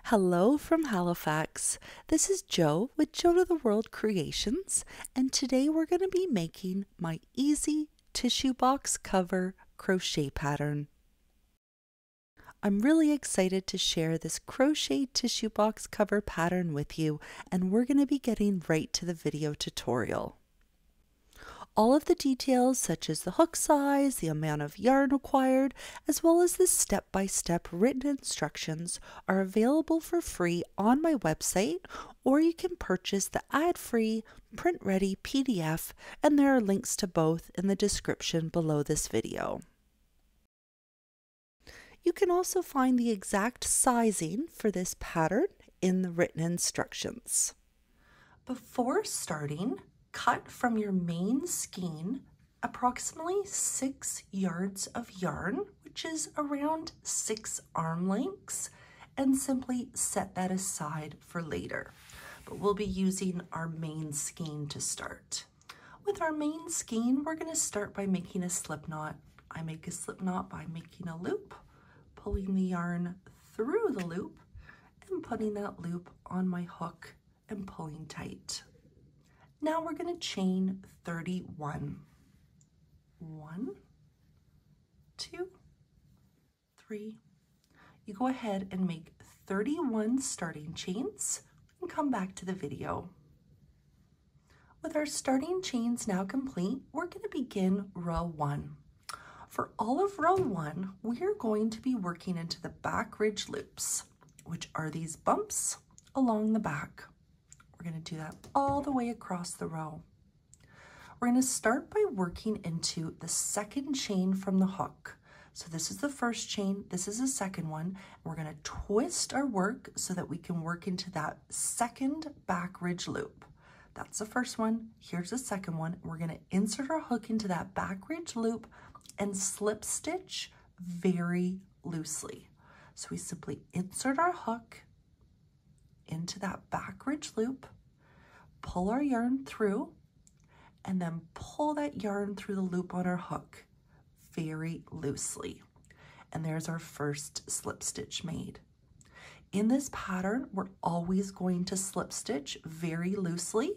Hello from Halifax. This is Jo with Jo to the World Creations, and today we're going to be making my easy tissue box cover crochet pattern. I'm really excited to share this crochet tissue box cover pattern with you, and we're going to be getting right to the video tutorial. All of the details such as the hook size, the amount of yarn required, as well as the step-by-step written instructions are available for free on my website, or you can purchase the ad-free, print-ready PDF, and there are links to both in the description below this video. You can also find the exact sizing for this pattern in the written instructions. Before starting, cut from your main skein approximately 6 yards of yarn, which is around 6 arm lengths, and simply set that aside for later. But we'll be using our main skein to start. With our main skein, we're going to start by making a slip knot. I make a slip knot by making a loop, pulling the yarn through the loop, and putting that loop on my hook and pulling tight. Now we're going to chain 31. 1, 2, 3. You go ahead and make 31 starting chains and come back to the video. With our starting chains now complete, we're going to begin row 1. For all of row 1, we are going to be working into the back ridge loops, which are these bumps along the back. We're going to do that all the way across the row. We're going to start by working into the second chain from the hook. So this is the first chain, this is the second one. We're going to twist our work so that we can work into that second back ridge loop. That's the first one. Here's the second one. We're going to insert our hook into that back ridge loop and slip stitch very loosely. So we simply insert our hook into that back ridge loop, pull our yarn through, and then pull that yarn through the loop on our hook very loosely. And there's our first slip stitch made. In this pattern, we're always going to slip stitch very loosely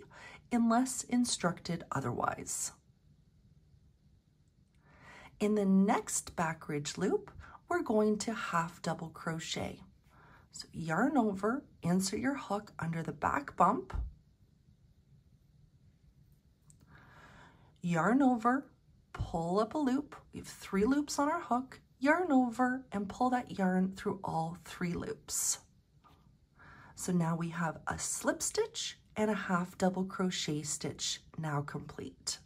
unless instructed otherwise. In the next back ridge loop, we're going to half double crochet. So yarn over, insert your hook under the back bump, yarn over, pull up a loop. We have 3 loops on our hook, yarn over, and pull that yarn through all 3 loops. So now we have a slip stitch and a half double crochet stitch now complete.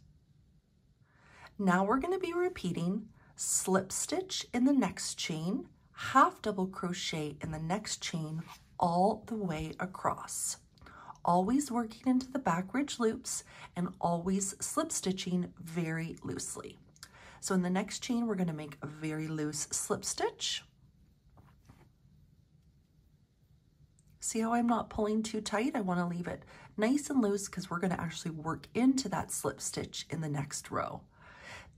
Now we're going to be repeating slip stitch in the next chain, half double crochet in the next chain all the way across. Always working into the back ridge loops and always slip stitching very loosely. So in the next chain, we're going to make a very loose slip stitch. See how I'm not pulling too tight? I want to leave it nice and loose because we're going to actually work into that slip stitch in the next row.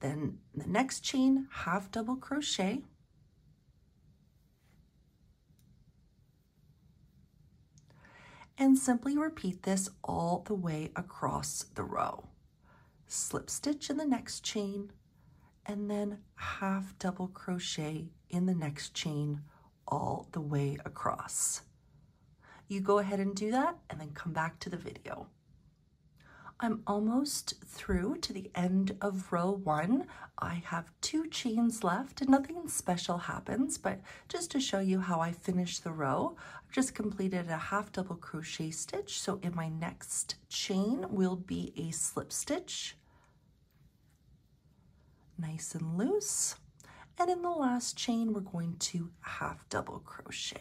Then in the next chain, half double crochet. And simply repeat this all the way across the row. Slip stitch in the next chain, and then half double crochet in the next chain all the way across. You go ahead and do that and then come back to the video. I'm almost through to the end of row 1. I have 2 chains left and nothing special happens, but just to show you how I finish the row, I've just completed a half double crochet stitch. So in my next chain will be a slip stitch, nice and loose. And in the last chain, we're going to half double crochet.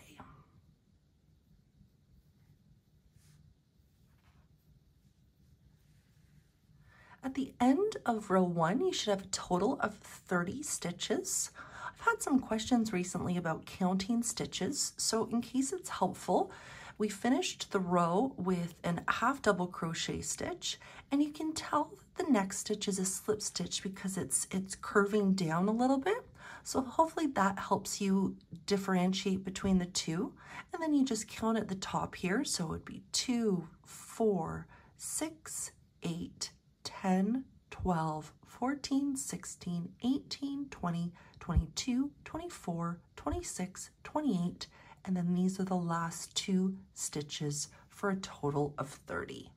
At the end of row 1, you should have a total of 30 stitches. I've had some questions recently about counting stitches, so in case it's helpful, we finished the row with a half double crochet stitch, and you can tell that the next stitch is a slip stitch because it's curving down a little bit. So hopefully that helps you differentiate between the two. And then you just count at the top here. So it would be 2, 4, 6, 8, 10, 12, 14, 16, 18, 20, 22, 24, 26, 28, and then these are the last 2 stitches for a total of 30.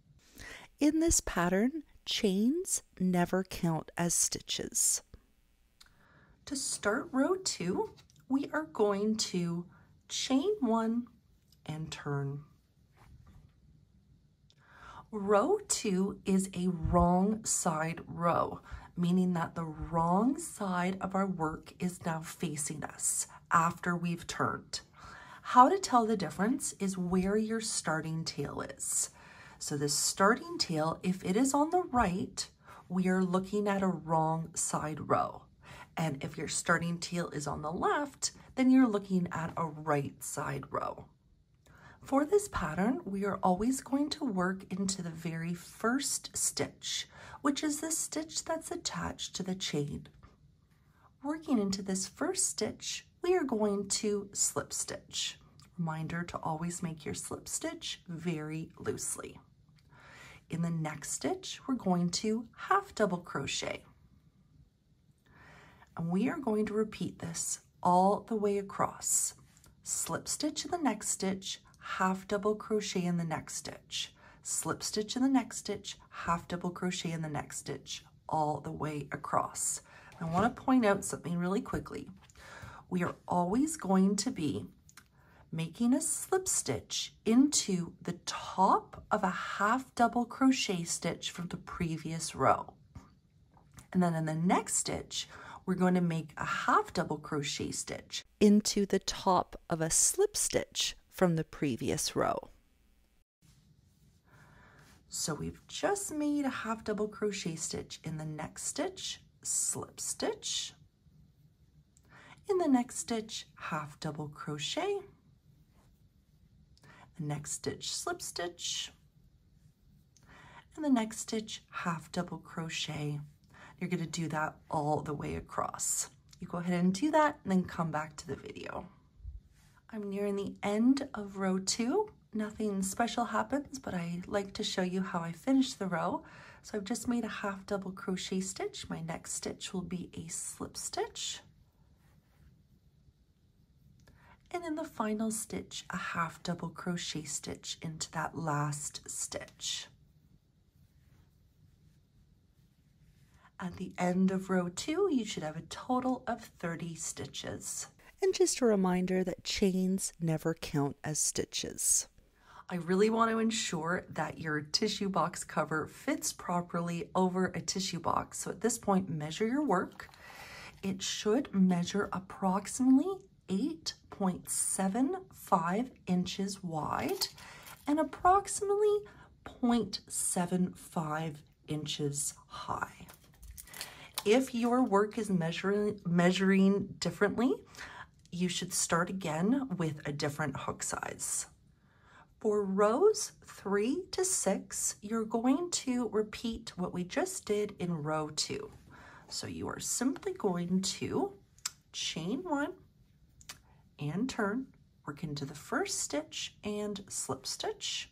In this pattern, chains never count as stitches. To start row 2, we are going to chain 1 and turn. Row 2 is a wrong side row, meaning that the wrong side of our work is now facing us after we've turned. How to tell the difference is where your starting tail is. So the starting tail, if it is on the right, we are looking at a wrong side row. And if your starting tail is on the left, then you're looking at a right side row. For this pattern, we are always going to work into the very first stitch, which is the stitch that's attached to the chain. Working into this first stitch, we are going to slip stitch. Reminder to always make your slip stitch very loosely. In the next stitch, we're going to half double crochet. And we are going to repeat this all the way across. Slip stitch in the next stitch, half double crochet in the next stitch, slip stitch in the next stitch, half double crochet in the next stitch, all the way across. I want to point out something really quickly. We are always going to be making a slip stitch into the top of a half double crochet stitch from the previous row. And then in the next stitch, we're going to make a half double crochet stitch into the top of a slip stitch from the previous row. So we've just made a half double crochet stitch in the next stitch, slip stitch. In the next stitch, half double crochet. The next stitch, slip stitch. And the next stitch, half double crochet. You're going to do that all the way across. You go ahead and do that and then come back to the video. I'm nearing the end of row 2. Nothing special happens, but I like to show you how I finish the row. So I've just made a half double crochet stitch. My next stitch will be a slip stitch. And in the final stitch, a half double crochet stitch into that last stitch. At the end of row 2, you should have a total of 30 stitches. And just a reminder that chains never count as stitches. I really want to ensure that your tissue box cover fits properly over a tissue box. So at this point, measure your work. It should measure approximately 8.75 inches wide and approximately 0.75 inches high. If your work is measuring differently, you should start again with a different hook size. For rows 3 to 6, you're going to repeat what we just did in row 2. So you are simply going to chain 1 and turn, work into the first stitch and slip stitch.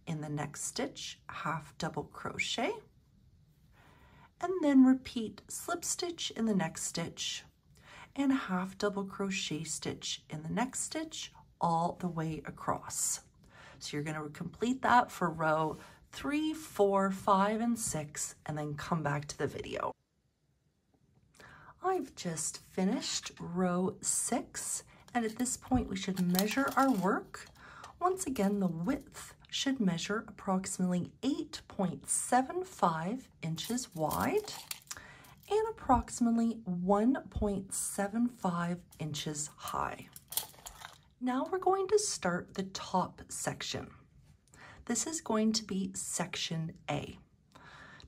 In the next stitch, half double crochet, and then repeat slip stitch in the next stitch and half double crochet stitch in the next stitch all the way across. So you're going to complete that for row 3, 4, 5, and 6, and then come back to the video. I've just finished row 6, and at this point we should measure our work. Once again, the width should measure approximately 8.75 inches wide and approximately 1.75 inches high. Now we're going to start the top section. This is going to be section A.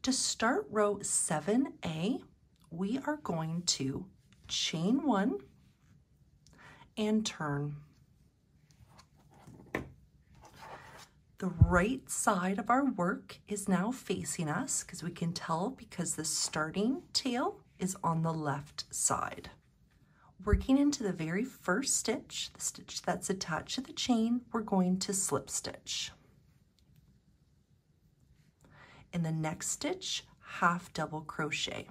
To start row 7A, we are going to chain 1 and turn. The right side of our work is now facing us, because we can tell because the starting tail is on the left side. Working into the very first stitch, the stitch that's attached to the chain, we're going to slip stitch. In the next stitch, half double crochet.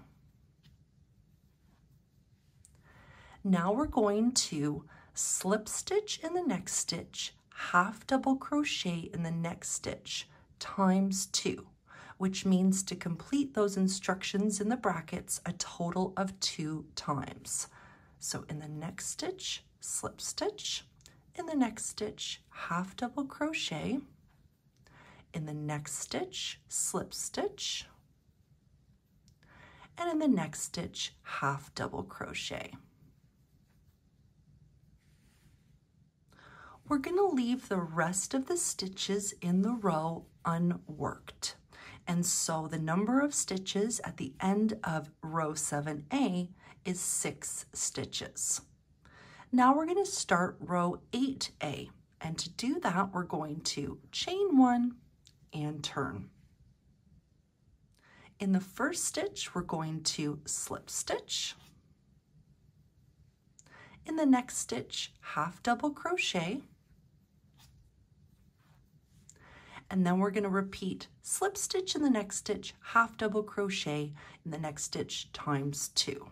Now we're going to slip stitch in the next stitch, half double crochet in the next stitch, times 2, which means to complete those instructions in the brackets a total of 2 times. So in the next stitch, slip stitch, in the next stitch, half double crochet, in the next stitch, slip stitch, and in the next stitch, half double crochet. We're going to leave the rest of the stitches in the row unworked. And so the number of stitches at the end of row 7A is 6 stitches. Now we're going to start row 8A. And to do that, we're going to chain 1 and turn. In the first stitch, we're going to slip stitch. In the next stitch, half double crochet. And then we're going to repeat slip stitch in the next stitch, half double crochet in the next stitch times 2.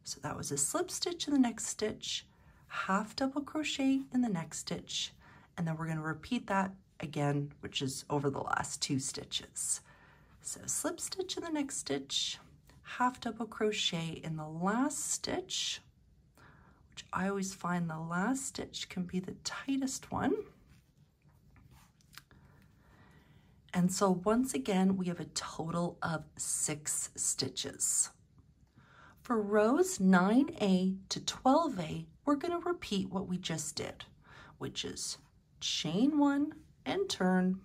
So that was a slip stitch in the next stitch, half double crochet in the next stitch, and then we're going to repeat that again, which is over the last 2 stitches. So slip stitch in the next stitch, half double crochet in the last stitch, which I always find the last stitch can be the tightest one. And so once again, we have a total of 6 stitches. For rows 9A to 12A, we're going to repeat what we just did, which is chain 1 and turn,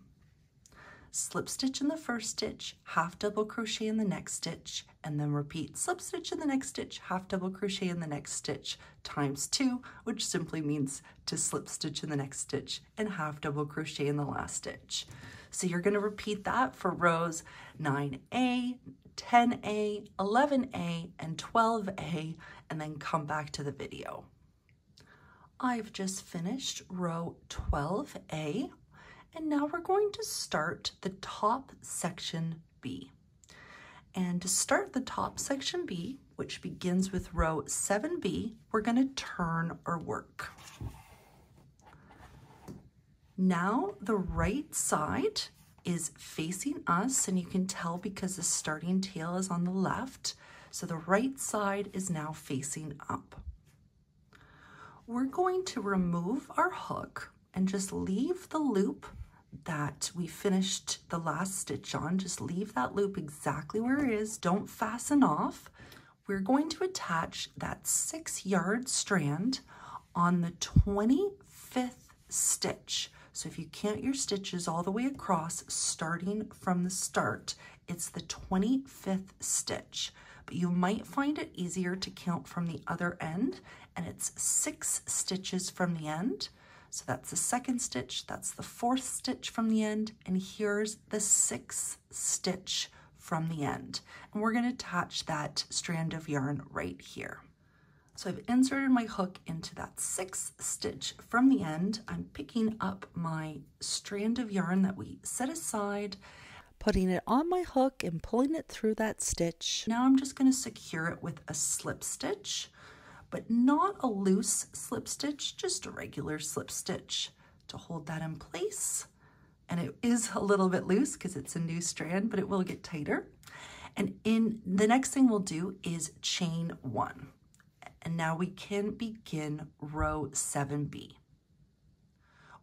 slip stitch in the first stitch, half double crochet in the next stitch, and then repeat slip stitch in the next stitch, half double crochet in the next stitch times 2, which simply means to slip stitch in the next stitch and half double crochet in the last stitch. So you're going to repeat that for rows 9A, 10A, 11A, and 12A, and then come back to the video. I've just finished row 12A, and now we're going to start the top section B. And to start the top section B, which begins with row 7B, we're going to turn our work. Now the right side is facing us, and you can tell because the starting tail is on the left. So the right side is now facing up. We're going to remove our hook and just leave the loop that we finished the last stitch on. Just leave that loop exactly where it is. Don't fasten off. We're going to attach that 6-yard strand on the 25th stitch. So if you count your stitches all the way across, starting from the start, it's the 25th stitch. But you might find it easier to count from the other end, and it's 6 stitches from the end. So that's the 2nd stitch, that's the 4th stitch from the end, and here's the 6th stitch from the end. And we're going to attach that strand of yarn right here. So I've inserted my hook into that 6th stitch from the end. I'm picking up my strand of yarn that we set aside, putting it on my hook and pulling it through that stitch. Now I'm just going to secure it with a slip stitch, but not a loose slip stitch, just a regular slip stitch to hold that in place. And it is a little bit loose because it's a new strand, but it will get tighter. And the next thing we'll do is chain 1. And now we can begin row 7B.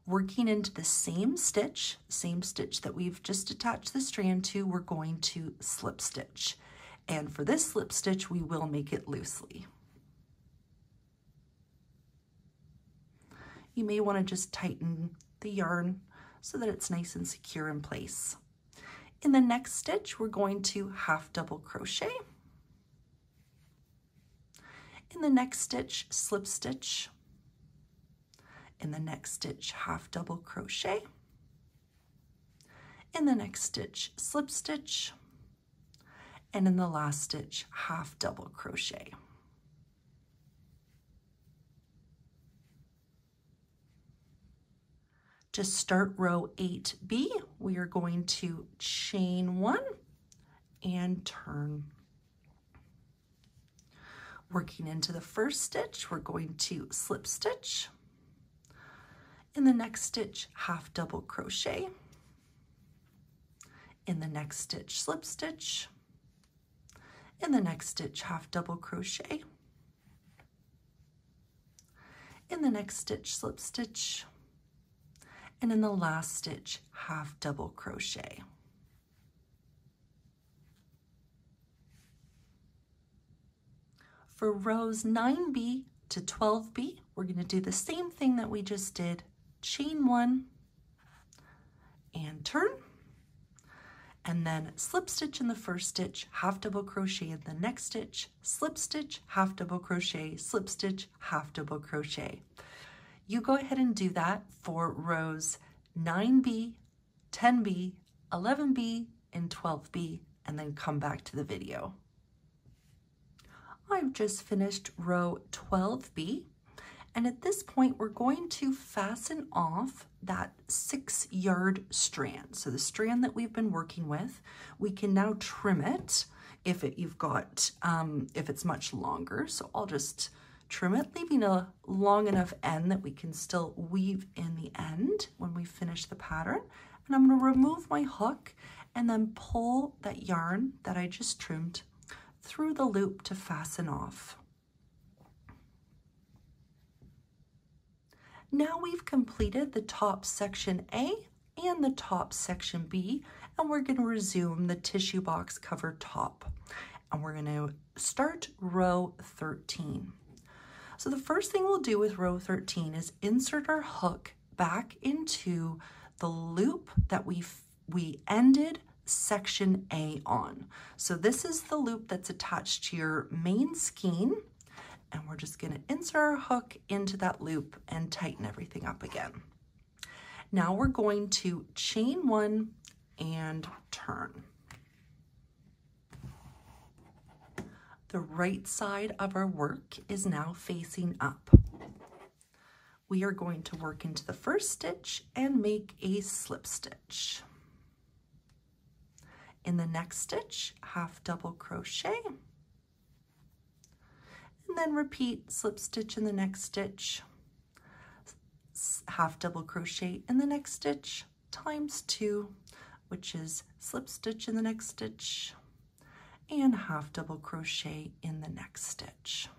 Working into the same stitch that we've just attached the strand to, we're going to slip stitch. And for this slip stitch, we will make it loosely. You may want to just tighten the yarn so that it's nice and secure in place. In the next stitch, we're going to half double crochet. In the next stitch, slip stitch. In the next stitch, half double crochet. In the next stitch, slip stitch. And in the last stitch, half double crochet. To start row 8B, we are going to chain 1 and turn. Working into the first stitch, we're going to slip stitch. In the next stitch, half double crochet. In the next stitch, slip stitch. In the next stitch, half double crochet. In the next stitch, slip stitch. And in the last stitch, half double crochet. For rows 9B to 12B, we're going to do the same thing that we just did. Chain 1 and turn, and then slip stitch in the first stitch, half double crochet in the next stitch, slip stitch, half double crochet, slip stitch, half double crochet. You go ahead and do that for rows 9B, 10B, 11B, and 12B, and then come back to the video. I've just finished row 12B, and at this point we're going to fasten off that 6-yard strand. So the strand that we've been working with, we can now trim it if it's much longer. So I'll just trim it, leaving a long enough end that we can still weave in the end when we finish the pattern. And I'm going to remove my hook and then pull that yarn that I just trimmed through the loop to fasten off. Now we've completed the top section A and the top section B, and we're going to resume the tissue box cover top. And we're going to start row 13. So the first thing we'll do with row 13 is insert our hook back into the loop that we ended section A on. So this is the loop that's attached to your main skein, and we're just going to insert our hook into that loop and tighten everything up again. Now we're going to chain 1 and turn. The right side of our work is now facing up. We are going to work into the first stitch and make a slip stitch. In the next stitch, half double crochet, and then repeat slip stitch in the next stitch, half double crochet in the next stitch, times 2, which is slip stitch in the next stitch, and half double crochet in the next stitch.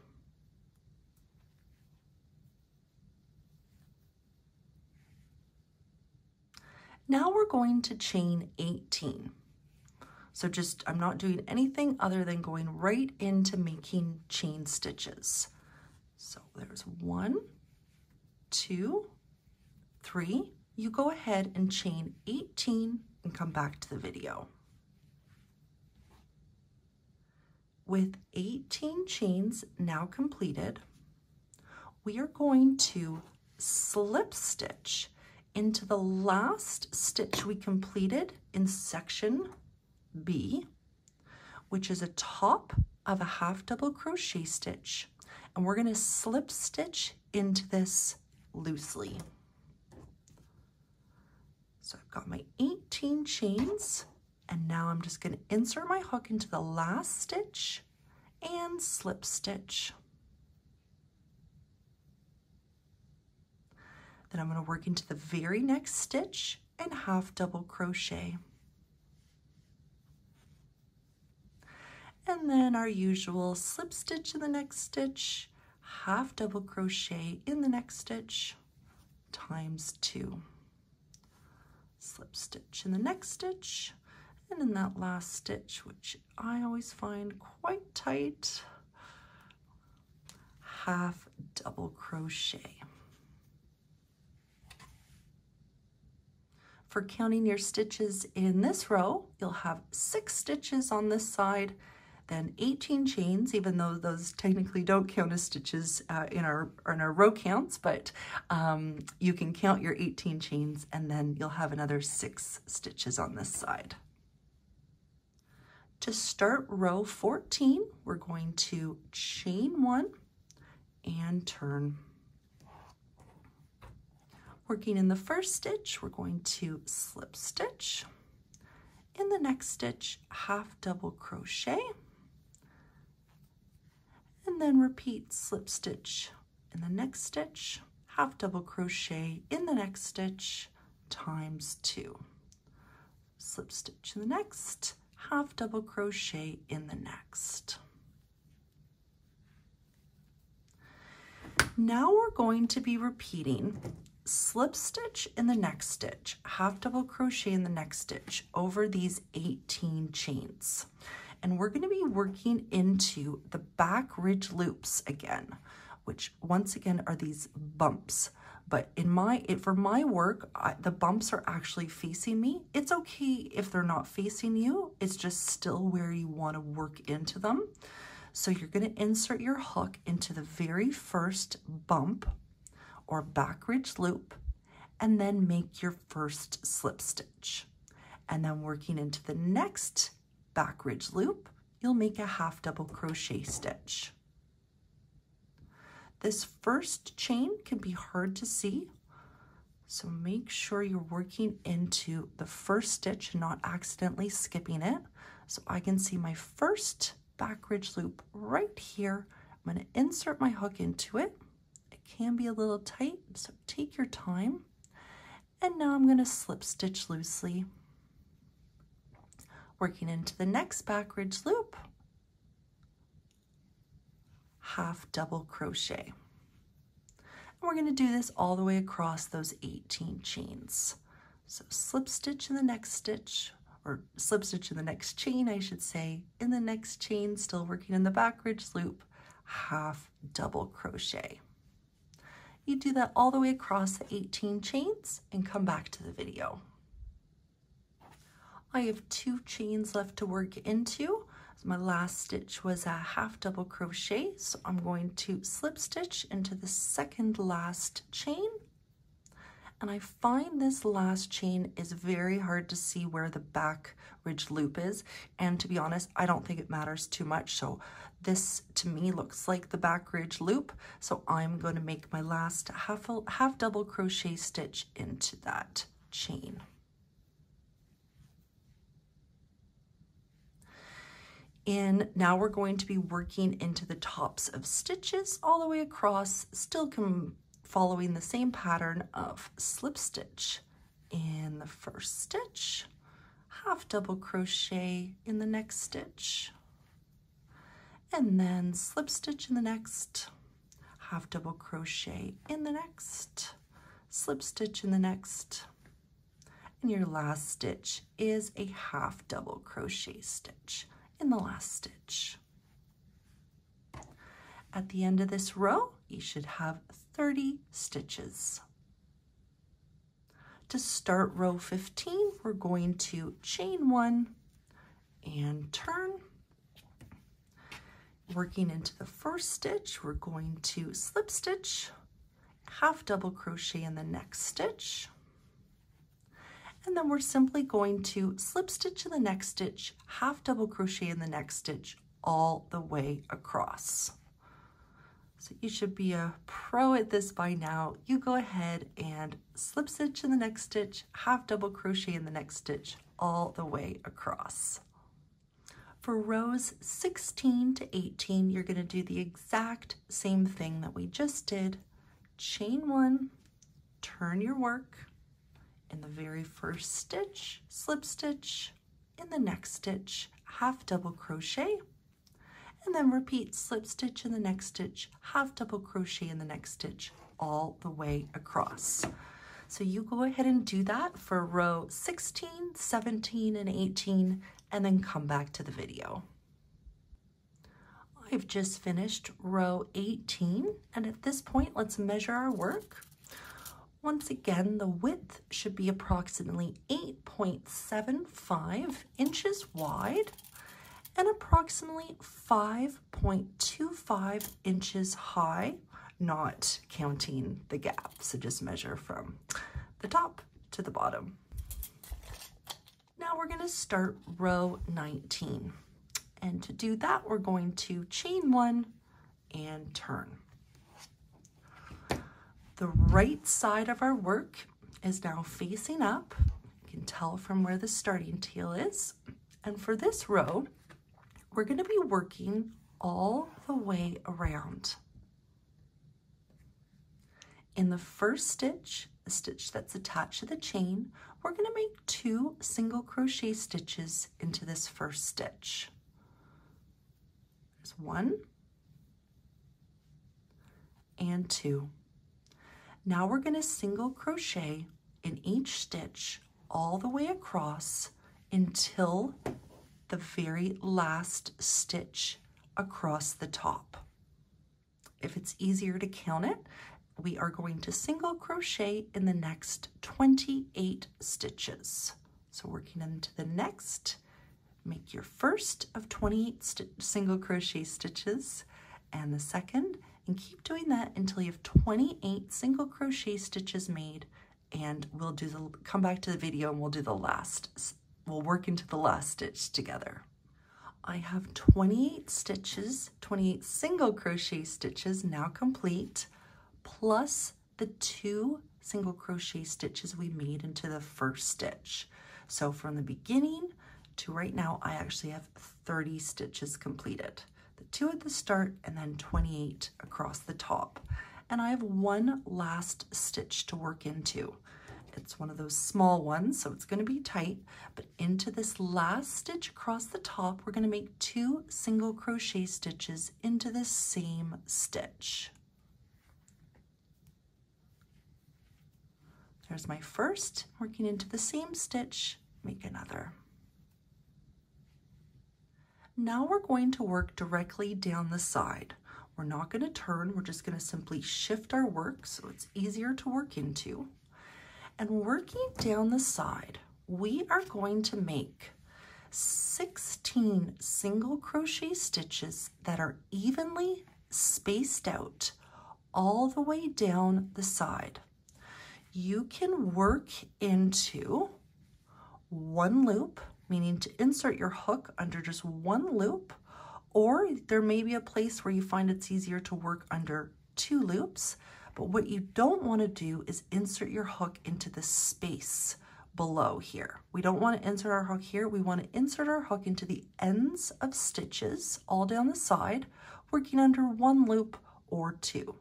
Now we're going to chain 18. So I'm not doing anything other than going right into making chain stitches. So there's 1, 2, 3. You go ahead and chain 18 and come back to the video. With 18 chains now completed, we are going to slip stitch into the last stitch we completed in section B, which is a top of a half double crochet stitch, and we're going to slip stitch into this loosely. So I've got my 18 chains, and now I'm just going to insert my hook into the last stitch and slip stitch. Then I'm going to work into the very next stitch and half double crochet. And then our usual slip stitch in the next stitch, half double crochet in the next stitch, times 2. Slip stitch in the next stitch, and in that last stitch, which I always find quite tight, half double crochet. For counting your stitches in this row, you'll have 6 stitches on this side, then 18 chains, even though those technically don't count as stitches in our row counts, but you can count your 18 chains, and then you'll have another 6 stitches on this side. To start row 14, we're going to chain 1 and turn. Working in the first stitch, we're going to slip stitch. In the next stitch, half double crochet, and then repeat slip stitch in the next stitch, half double crochet in the next stitch, times 2. Slip stitch in the next, half double crochet in the next. Now we're going to be repeating slip stitch in the next stitch, half double crochet in the next stitch over these 18 chains. And we're going to be working into the back ridge loops again, which once again are these bumps. But for my work, the bumps are actually facing me. It's okay if they're not facing you. It's just still where you want to work into them. So you're going to insert your hook into the very first bump or back ridge loop, and then make your first slip stitch. And then working into the next back ridge loop, you'll make a half double crochet stitch. This first chain can be hard to see, so make sure you're working into the first stitch and not accidentally skipping it. So I can see my first back ridge loop right here. I'm going to insert my hook into it. It can be a little tight, so take your time. And now I'm going to slip stitch loosely, working into the next back ridge loop, half double crochet. And we're going to do this all the way across those 18 chains. So slip stitch in the next stitch, or slip stitch in the next chain, I should say. In the next chain, still working in the back ridge loop, half double crochet. You do that all the way across the 18 chains and come back to the video. I have 2 chains left to work into. So my last stitch was a half double crochet, so I'm going to slip stitch into the second last chain. And I find this last chain is very hard to see where the back ridge loop is. And to be honest, I don't think it matters too much. So this to me looks like the back ridge loop. So I'm going to make my last half double crochet stitch into that chain. And now we're going to be working into the tops of stitches all the way across, still following the same pattern of slip stitch in the first stitch, half double crochet in the next stitch, and then slip stitch in the next, half double crochet in the next, slip stitch in the next, and your last stitch is a half double crochet stitch in the last stitch. At the end of this row, you should have 30 stitches. To start row 15, we're going to chain 1 and turn. Working into the first stitch, we're going to slip stitch, half double crochet in the next stitch, and then we're simply going to slip stitch in the next stitch, half double crochet in the next stitch, all the way across. So you should be a pro at this by now. You go ahead and slip stitch in the next stitch, half double crochet in the next stitch, all the way across. For rows 16 to 18, you're going to do the exact same thing that we just did. Chain 1, turn your work. In the very first stitch, slip stitch, in the next stitch, half double crochet, and then repeat slip stitch in the next stitch, half double crochet in the next stitch, all the way across. So you go ahead and do that for row 16, 17, and 18, and then come back to the video. I've just finished row 18, and at this point, let's measure our work. Once again, the width should be approximately 8.75 inches wide and approximately 5.25 inches high, not counting the gap. So just measure from the top to the bottom. Now we're going to start row 19. And to do that, we're going to chain 1 and turn. The right side of our work is now facing up. You can tell from where the starting tail is. And for this row, we're going to be working all the way around. In the first stitch, the stitch that's attached to the chain, we're going to make 2 single crochet stitches into this first stitch. There's 1 and 2. Now we're going to single crochet in each stitch all the way across until the very last stitch across the top. If it's easier to count it, we are going to single crochet in the next 28 stitches. So working into the next, make your first of 28 single crochet stitches and the second, and keep doing that until you have 28 single crochet stitches made, and we'll come back to the video and we'll do the last. We'll work into the last stitch together. I have 28 stitches, 28 single crochet stitches now complete, plus the 2 single crochet stitches we made into the first stitch. So from the beginning to right now, I actually have 30 stitches completed. The 2 at the start and then 28 across the top. And I have 1 last stitch to work into. It's one of those small ones, so it's going to be tight, but into this last stitch across the top, we're going to make 2 single crochet stitches into the same stitch. There's my first, working into the same stitch, make another. Now we're going to work directly down the side. We're not going to turn, we're just going to simply shift our work so it's easier to work into. And working down the side, we are going to make 16 single crochet stitches that are evenly spaced out all the way down the side. You can work into 1 loop, meaning to insert your hook under just 1 loop, or there may be a place where you find it's easier to work under 2 loops. But what you don't want to do is insert your hook into the space below here. We don't want to insert our hook here. We want to insert our hook into the ends of stitches all down the side, working under 1 loop or 2.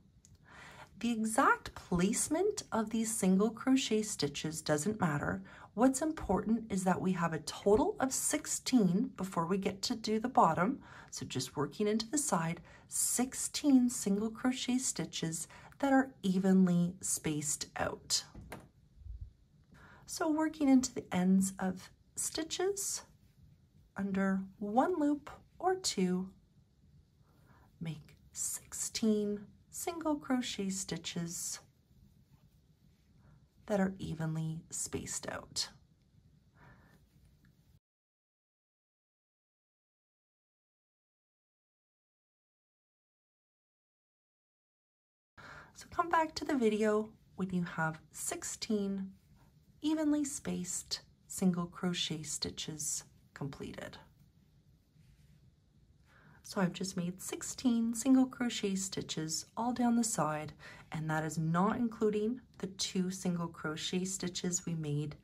The exact placement of these single crochet stitches doesn't matter. What's important is that we have a total of 16 before we get to do the bottom. So just working into the side, 16 single crochet stitches that are evenly spaced out. So working into the ends of stitches under 1 loop or 2, make 16 single crochet stitches that are evenly spaced out. So come back to the video when you have 16 evenly spaced single crochet stitches completed. So I've just made 16 single crochet stitches all down the side, and that is not including the 2 single crochet stitches we made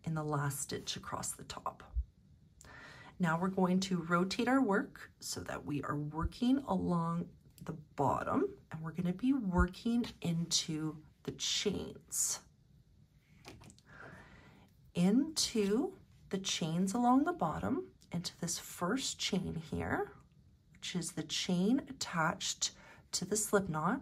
in the last stitch across the top. Now we're going to rotate our work so that we are working along the bottom, and we're going to be working into the chains. Into the chains along the bottom, into this first chain here, which is the chain attached to the slip knot,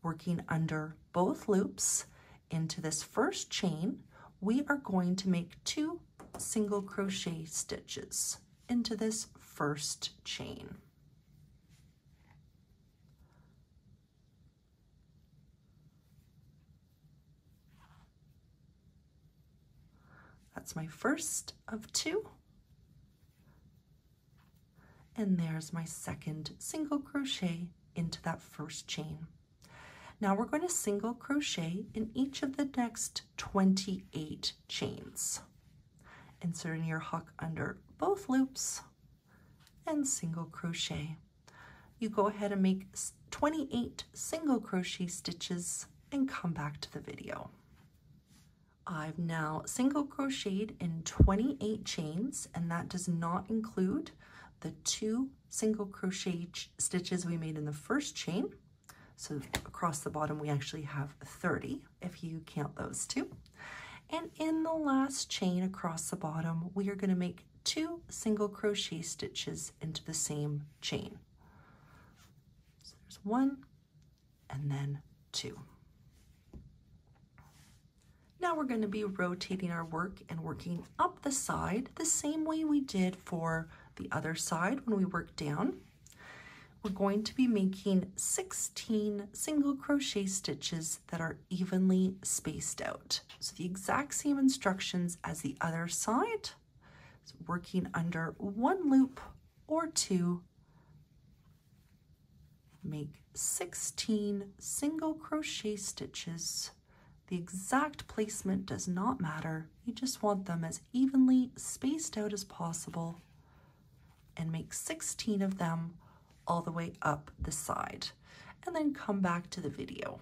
working under both loops. Into this first chain, we are going to make 2 single crochet stitches into this first chain. That's my first of 2. And there's my second single crochet into that first chain. Now we're going to single crochet in each of the next 28 chains. Inserting your hook under both loops and single crochet. You go ahead and make 28 single crochet stitches and come back to the video. I've now single crocheted in 28 chains, and that does not include the 2 single crochet stitches we made in the first chain. So across the bottom we actually have 30 if you count those 2. And in the last chain across the bottom we are going to make 2 single crochet stitches into the same chain. So there's 1 and then 2. Now we're going to be rotating our work and working up the side the same way we did for the other side when we worked down. We're going to be making 16 single crochet stitches that are evenly spaced out. So the exact same instructions as the other side. So working under 1 loop or 2, make 16 single crochet stitches. The exact placement does not matter. You just want them as evenly spaced out as possible, and make 16 of them all the way up the side, and then come back to the video.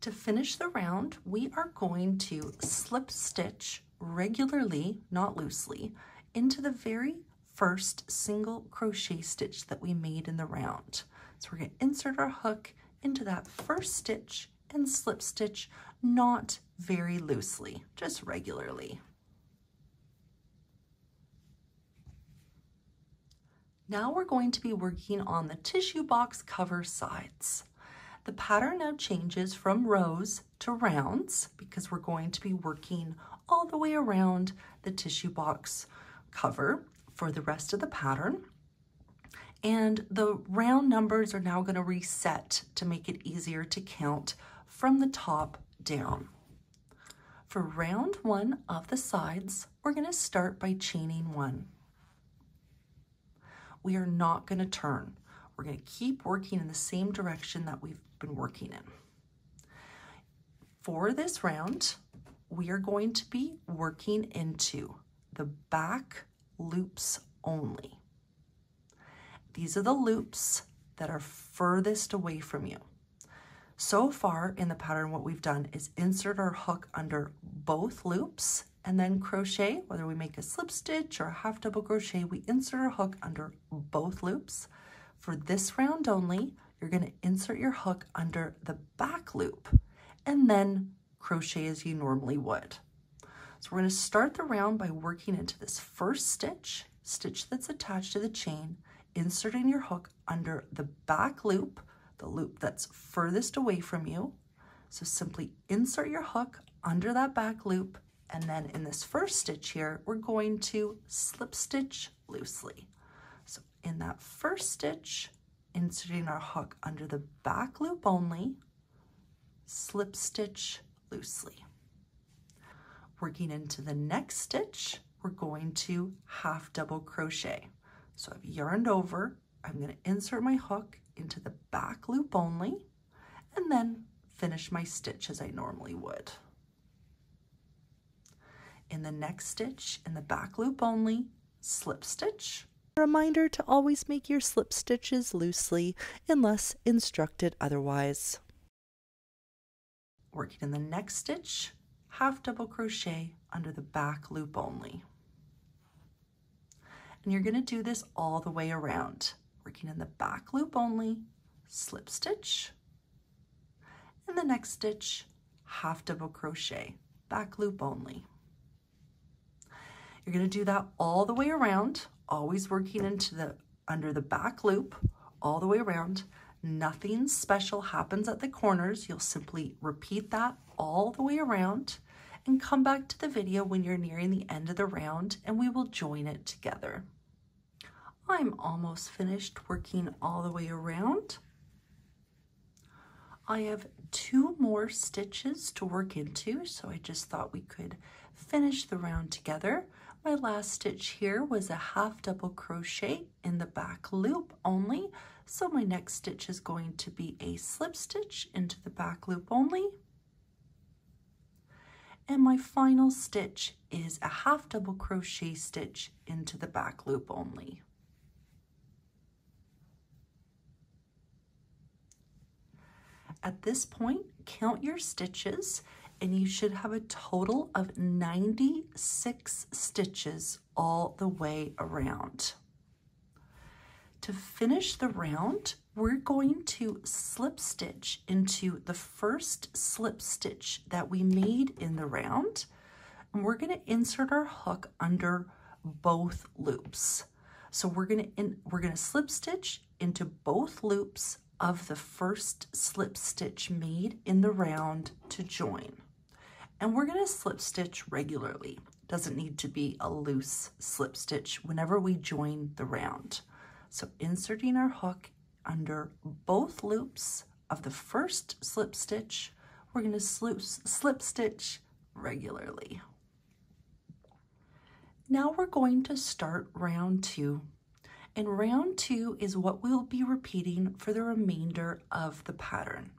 To finish the round, we are going to slip stitch regularly, not loosely, into the very first single crochet stitch that we made in the round. So we're going to insert our hook into that first stitch and slip stitch, not very loosely, just regularly. Now we're going to be working on the tissue box cover sides. The pattern now changes from rows to rounds because we're going to be working all the way around the tissue box cover for the rest of the pattern. And the round numbers are now going to reset to make it easier to count from the top down. For round 1 of the sides, we're going to start by chaining 1. We are not going to turn. We're going to keep working in the same direction that we've been working in. For this round, we are going to be working into the back loops only. These are the loops that are furthest away from you. So far in the pattern, what we've done is insert our hook under both loops and then crochet, whether we make a slip stitch or a half double crochet, we insert our hook under both loops. For this round only, you're going to insert your hook under the back loop and then crochet as you normally would. So we're going to start the round by working into this first stitch that's attached to the chain, inserting your hook under the back loop, the loop that's furthest away from you. So simply insert your hook under that back loop, and then in this first stitch here, we're going to slip stitch loosely. So in that first stitch, inserting our hook under the back loop only, slip stitch loosely. Working into the next stitch, we're going to half double crochet. So I've yarned over, I'm going to insert my hook into the back loop only, and then finish my stitch as I normally would. In the next stitch, in the back loop only, slip stitch. A reminder to always make your slip stitches loosely unless instructed otherwise. Working in the next stitch, half double crochet under the back loop only. And you're going to do this all the way around. Working in the back loop only, slip stitch, and the next stitch, half double crochet, back loop only. You're going to do that all the way around, always working into under the back loop, all the way around. Nothing special happens at the corners. You'll simply repeat that all the way around and come back to the video when you're nearing the end of the round and we will join it together. I'm almost finished working all the way around. I have 2 more stitches to work into, so I just thought we could finish the round together. My last stitch here was a half double crochet in the back loop only, so my next stitch is going to be a slip stitch into the back loop only. And my final stitch is a half double crochet stitch into the back loop only. At this point, count your stitches and you should have a total of 96 stitches all the way around. To finish the round, we're going to slip stitch into the first slip stitch that we made in the round, and we're going to insert our hook under both loops. So we're going to slip stitch into both loops of the first slip stitch made in the round to join. And we're going to slip stitch regularly. Doesn't need to be a loose slip stitch whenever we join the round. So inserting our hook under both loops of the first slip stitch, we're going to slip stitch regularly. Now we're going to start round 2. And round 2 is what we'll be repeating for the remainder of the pattern.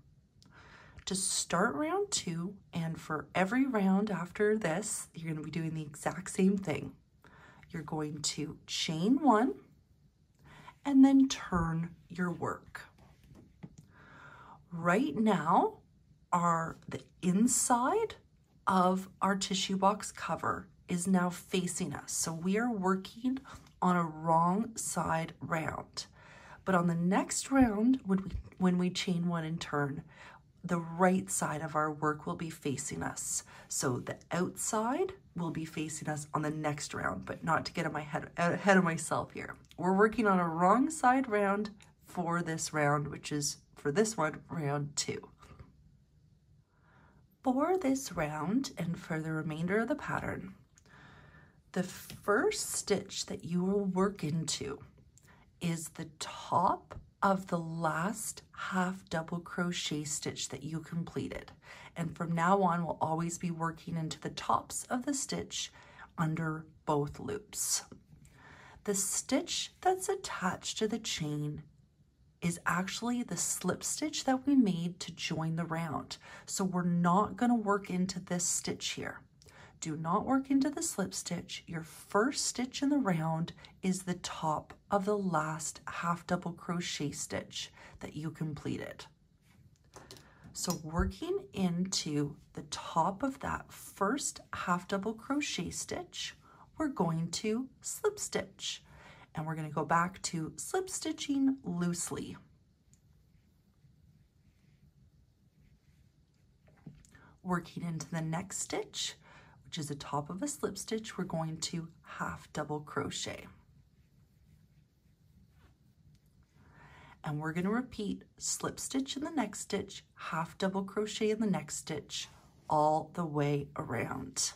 To start round 2, and for every round after this, you're going to be doing the exact same thing. You're going to chain 1 and then turn your work. Right now, the inside of our tissue box cover is now facing us. So we are working on a wrong side round. But on the next round, when we chain 1 and turn, the right side of our work will be facing us. So the outside will be facing us on the next round, but not to get ahead of myself here. We're working on a wrong side round for this round, which is for this one, round 2. For this round and for the remainder of the pattern, the first stitch that you will work into is the top of the last half double crochet stitch that you completed. And from now on, we'll always be working into the tops of the stitch under both loops. The stitch that's attached to the chain is actually the slip stitch that we made to join the round. So we're not going to work into this stitch here. Do not work into the slip stitch. Your first stitch in the round is the top of the last half double crochet stitch that you completed. So working into the top of that first half double crochet stitch, we're going to slip stitch, and we're going to go back to slip stitching loosely. Working into the next stitch, which is the top of a slip stitch, we're going to half double crochet. And we're going to repeat slip stitch in the next stitch, half double crochet in the next stitch, all the way around.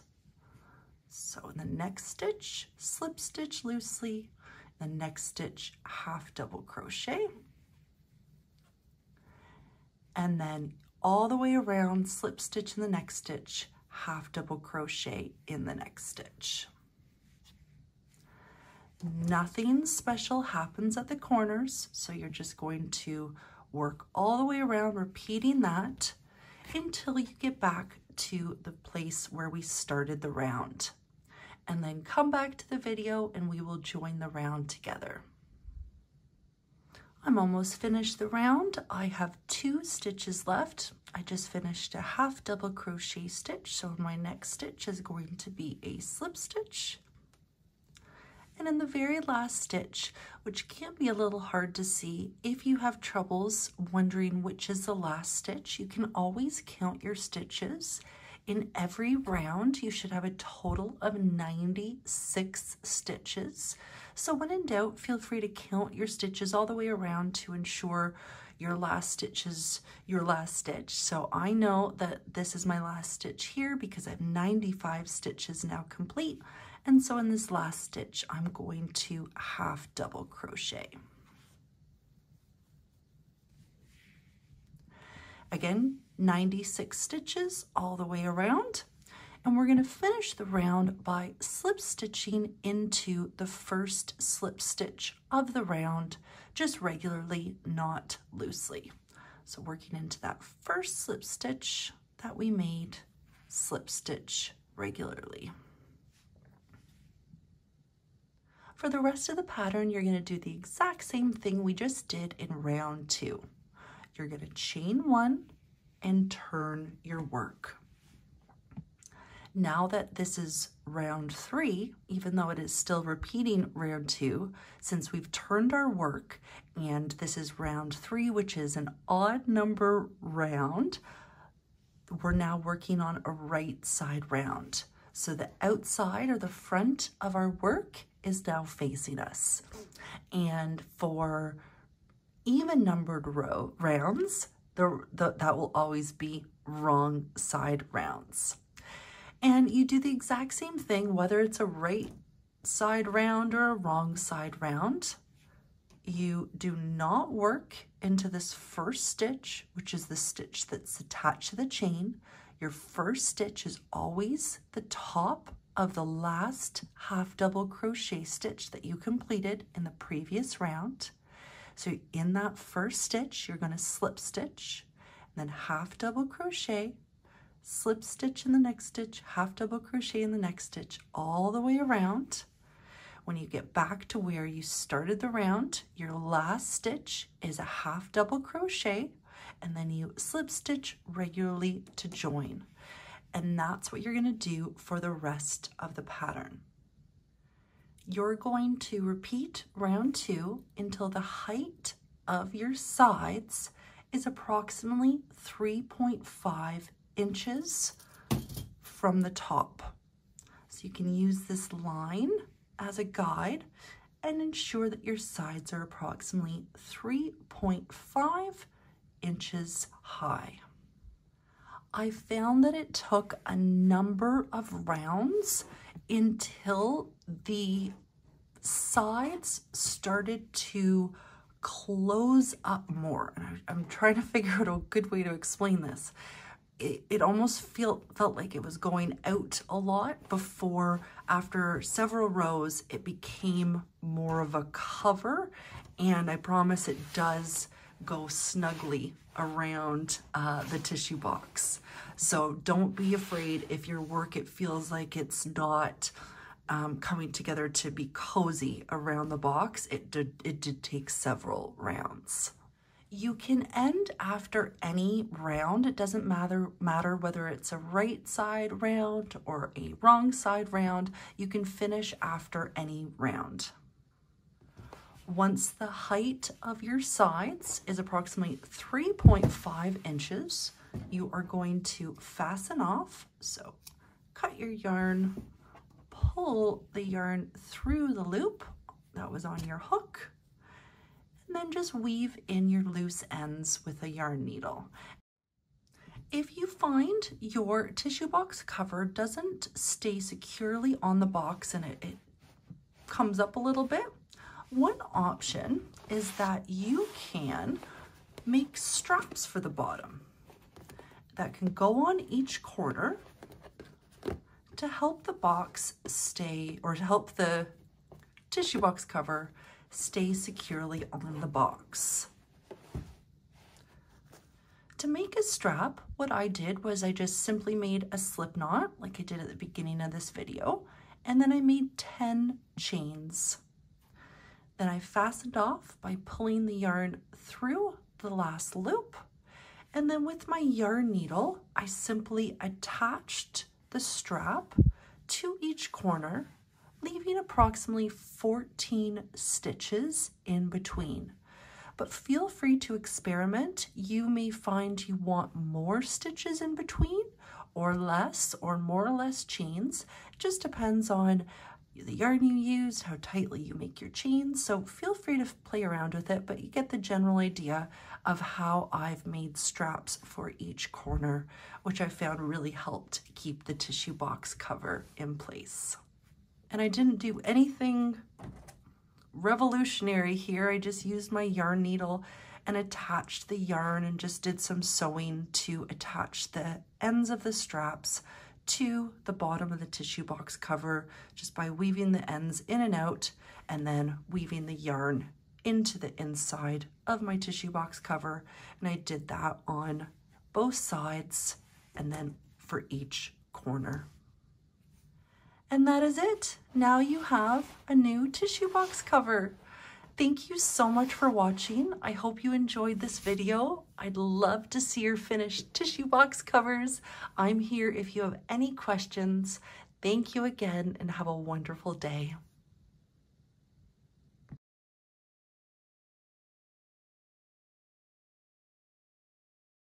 So in the next stitch, slip stitch loosely, the next stitch, half double crochet, and then all the way around, slip stitch in the next stitch, half double crochet in the next stitch. Nothing special happens at the corners, so you're just going to work all the way around, repeating that until you get back to the place where we started the round. And then come back to the video and we will join the round together. I'm almost finished the round. I have 2 stitches left. I just finished a half double crochet stitch, so my next stitch is going to be a slip stitch. And in the very last stitch, which can be a little hard to see, if you have troubles wondering which is the last stitch, you can always count your stitches. In every round, you should have a total of 96 stitches. So when in doubt, feel free to count your stitches all the way around to ensure your last stitch is your last stitch. So I know that this is my last stitch here because I have 95 stitches now complete. And so in this last stitch, I'm going to half double crochet. Again, 96 stitches all the way around. And we're going to finish the round by slip stitching into the first slip stitch of the round, just regularly, not loosely. So working into that first slip stitch that we made, slip stitch regularly. For the rest of the pattern, you're going to do the exact same thing we just did in round 2. You're going to chain 1 and turn your work. Now that this is round 3, even though it is still repeating round 2, since we've turned our work and this is round 3, which is an odd number round, we're now working on a right side round. So the outside or the front of our work is now facing us. And for even numbered rounds, that will always be wrong side rounds. And you do the exact same thing, whether it's a right side round or a wrong side round. You do not work into this first stitch, which is the stitch that's attached to the chain. Your first stitch is always the top of the last half double crochet stitch that you completed in the previous round. So in that first stitch, you're going to slip stitch, and then half double crochet, slip stitch in the next stitch, half double crochet in the next stitch, all the way around. When you get back to where you started the round, your last stitch is a half double crochet, and then you slip stitch regularly to join. And that's what you're going to do for the rest of the pattern. You're going to repeat round 2 until the height of your sides is approximately 3.5 inches from the top. So you can use this line as a guide and ensure that your sides are approximately 3.5 inches high. I found that it took a number of rounds until the sides started to close up more. And I'm trying to figure out a good way to explain this. It almost felt like it was going out a lot before, after several rows, it became more of a cover. And I promise it does go snugly around the tissue box. So don't be afraid if your work, it feels like it's not coming together to be cozy around the box. It did take several rounds. You can end after any round. It doesn't matter whether it's a right side round or a wrong side round. You can finish after any round. Once the height of your sides is approximately 3.5 inches, you are going to fasten off. So cut your yarn, pull the yarn through the loop that was on your hook, and then just weave in your loose ends with a yarn needle. If you find your tissue box cover doesn't stay securely on the box and it comes up a little bit, one option is that you can make straps for the bottom that can go on each corner to help the box stay, or to help the tissue box cover stay securely on the box. To make a strap, what I did was I just simply made a slip knot like I did at the beginning of this video, and then I made 10 chains. Then I fastened off by pulling the yarn through the last loop, and then with my yarn needle, I simply attached the strap to each corner, leaving approximately 14 stitches in between. But feel free to experiment. You may find you want more stitches in between or less, or more or less chains. It just depends on the yarn you used, how tightly you make your chains. So feel free to play around with it, but you get the general idea of how I've made straps for each corner, which I found really helped keep the tissue box cover in place. And I didn't do anything revolutionary here. I just used my yarn needle and attached the yarn and just did some sewing to attach the ends of the straps to the bottom of the tissue box cover, just by weaving the ends in and out and then weaving the yarn into the inside of my tissue box cover. And I did that on both sides and then for each corner. And that is it. Now you have a new tissue box cover. Thank you so much for watching. I hope you enjoyed this video. I'd love to see your finished tissue box covers. I'm here if you have any questions. Thank you again and have a wonderful day.